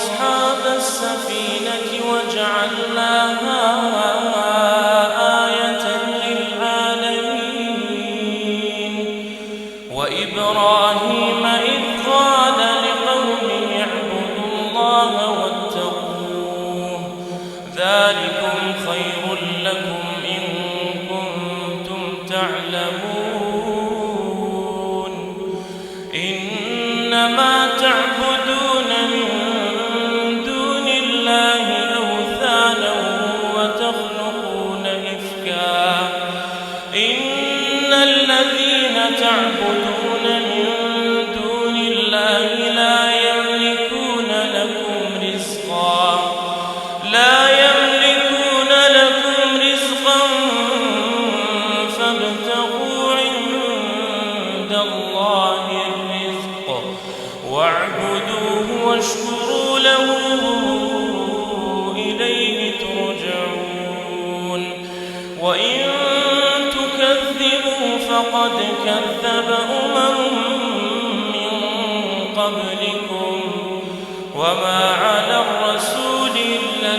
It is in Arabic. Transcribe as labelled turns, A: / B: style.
A: أصحاب السفينة وجعلناها آية للعالمين وإبراهيم إذ قال لقومه اعبدوا الله واتقوه ذلكم خير لكم إن كنتم تعلمون إنما تعبدون من دون الله أوثانا وتخلقون إفكا إن الذين تعبدون من دون الله لا يملكون لكم رزقا فابتغوا عند الله الرزق واعبدوه واشكروا له إليه ترجعون وإن تكذبوا فقد كذب من قبلكم وما على الرسول إلا